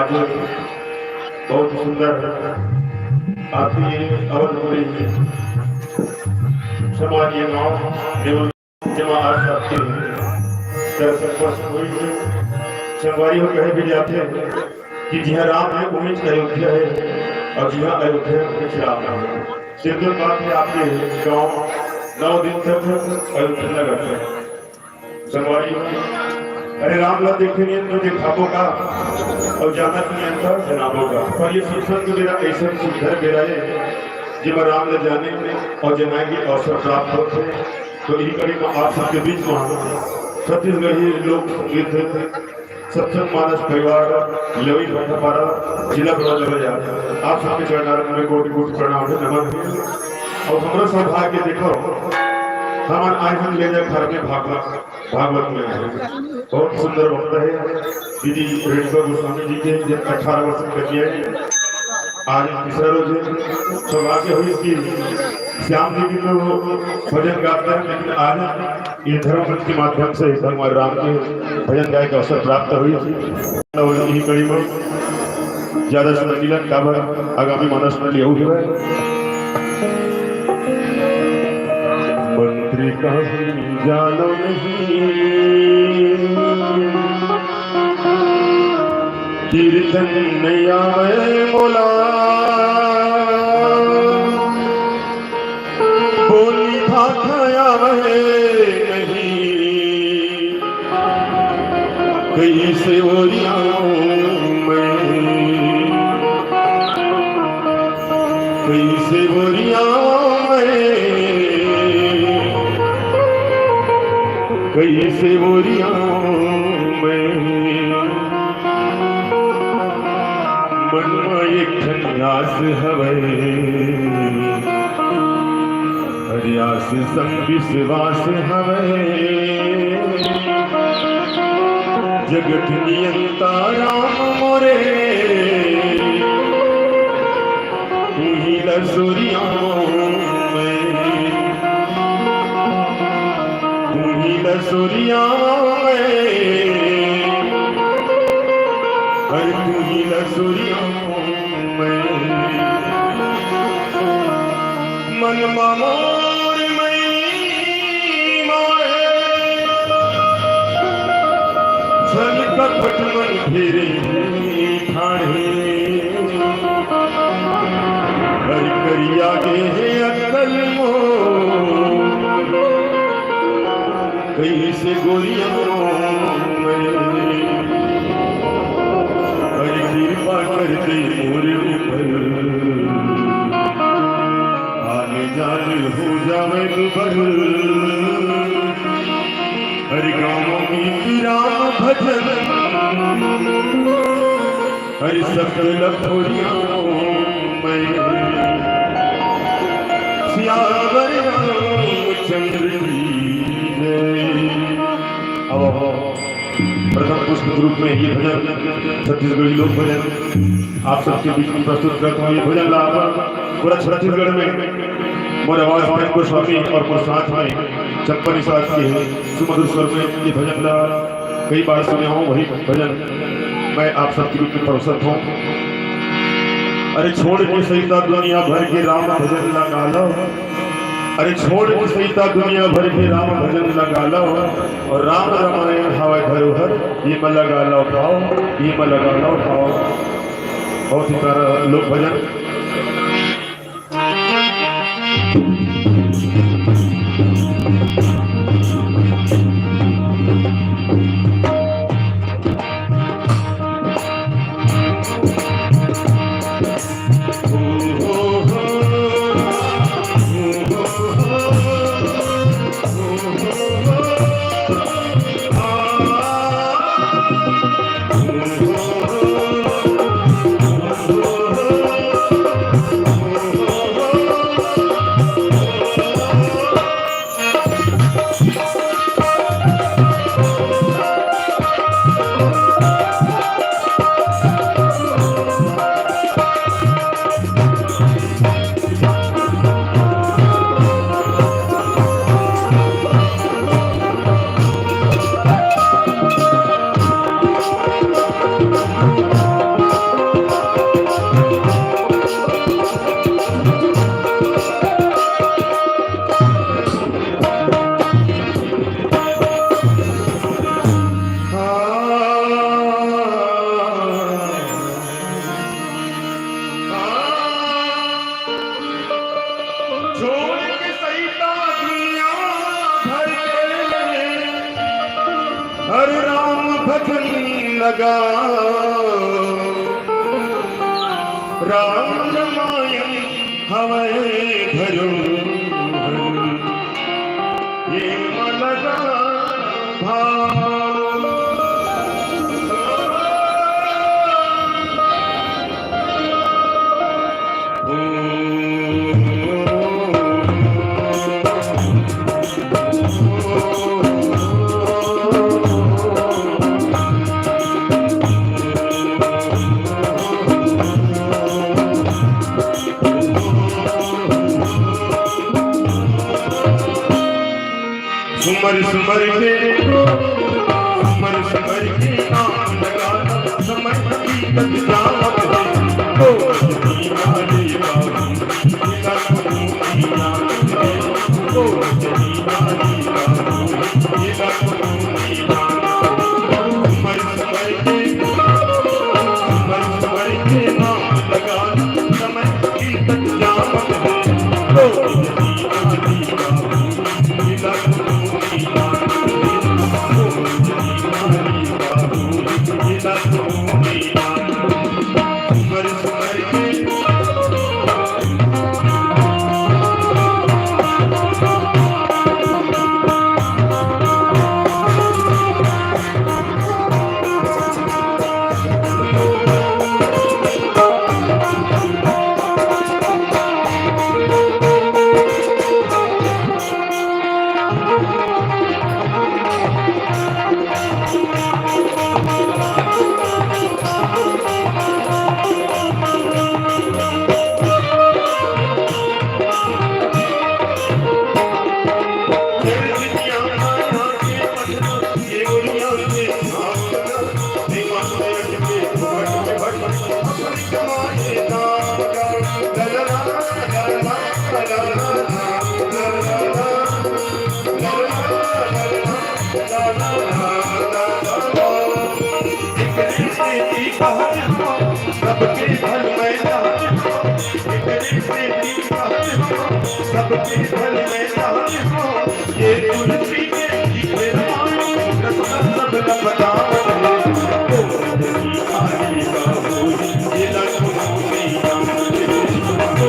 आज बहुत सुंदर आपकी अवधपुरी समाज गाँव एवं जमा आज आपके दर्शन पर हुई है। संगवारी हो कहे भी जाते हैं कि जहाँ राम है वहीं अयोध्या है और जहाँ अयोध्या है वहीं राम है। सिर्फ बात है आपके गाँव 9 दिन तक अयोध्या लगता है। संगवारी अरे रामला देखेंगे तो दिखाबो का और जाना नहीं अंतर जनाबो का। पर ये सुसंग मेरा ऐसा सुंदर मेरा है जब राम ले जाने और जनाएंगे अवसर प्राप्त होते हैं। तो यही कड़ी में आप सबके बीच में छत्तीसगढ़ी लोक संगीत सत्संग मानस परिवार लवी भट्टापारा जिला बलौदाबाजार आप सबके चरण में कोटि कोटि प्रणाम नमन है। और हमारा सौभाग्य देखो हमारे आज हम ले जाए घर में भागवत में बहुत सुंदर बनता है। दीदी रेणुका गोस्वामी जी के जब 18 वर्ष तक किया आज तीसरा रोज है। सौभाग्य हुई कि श्याम जी की तो भजन गाते हैं, लेकिन आज ये धर्म मंच के माध्यम से भगवान राम के भजन गाय का अवसर प्राप्त हुई। और यही कड़ी में ज्यादा सुनीलन काबर आगामी मानस में लिया हुआ है। मंत्री कहीं जानो नहीं कीर्तन नैया मोला बोली भाषाया नहीं कहीं से ओरिया में कहीं से ओरिया कहीं से बोरिया मन में एक धन्यास हवे हरियास संग विश्वास हवे जगत नियंता राम मोरे तू ही लसूरिया लसूरिया हर तू ही लसूरिया मन मामोर छल कपट मन फेरे ठाणे हर करिया गे अकल मो कहीं से गोरिया हरि कृपा कर दे मोरे ऊपर आने जाने हो जावे दुबर हरि गाँव में राम भजन हरि सकल खोरिया श्यावर चंद्र प्रथम पुष्प रूप में ये भजन छत्तीसगढ़ी लोक भजन आप सबके बीच में प्रस्तुत करता हूँ। ये भजन लाभ पूरा छत्तीसगढ़ में मोर आवाज प्रेम गोस्वामी और मोर साथ में चंपनी साथ की है सुमधुर स्वर में ये भजन ला कई बार सुने हूँ। वही भजन मैं आप सबके बीच में प्रस्तुत हूँ। अरे छोड़ के सहिता दुनिया भर के राम भजन लगा लो अरे छोड़ के सहिता दुनिया भर के राम भजन लगा लो और राम रामायण हवा धरोहर ये मैं लगा लो भाव ये मैं लगा लो भाव। बहुत ही प्यारा लोक भजन। भजन लगा राम रामायण हवाए भरो ये लगा सुमर सुमर के नाम लगा समर हकीकत जामत है ओ जमीना देवा मिला कुनूना ओ जमीना देवा मिला कुनूना सुमर सुमर के नाम लगा समर हकीकत जामत है ओ जमीना देवा मिला सबके भल मैदान सबके भल मैदान ये तुलसी के दिखे रानी रत्न सब लपटान है ओ जमीना देवा ये लखनऊ ओ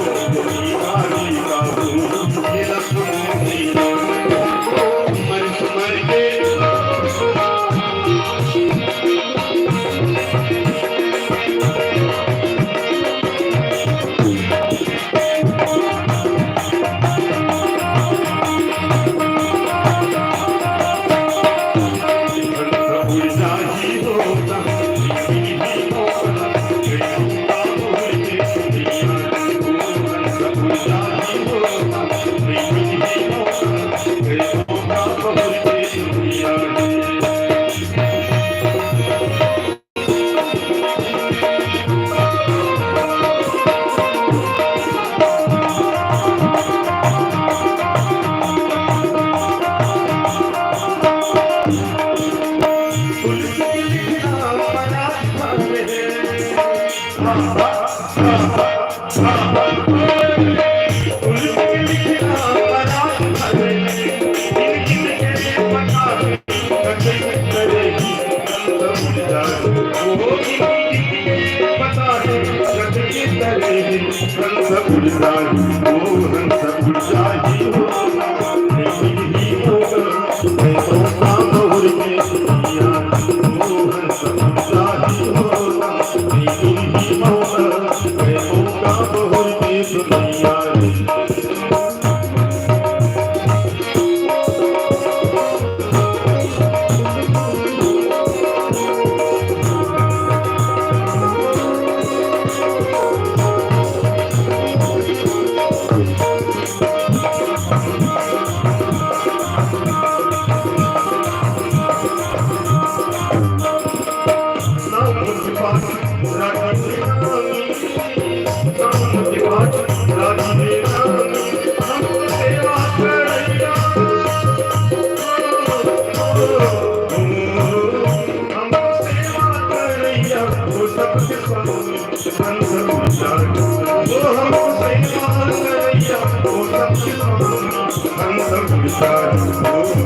जमीना देवा ये लखनऊ मर मर के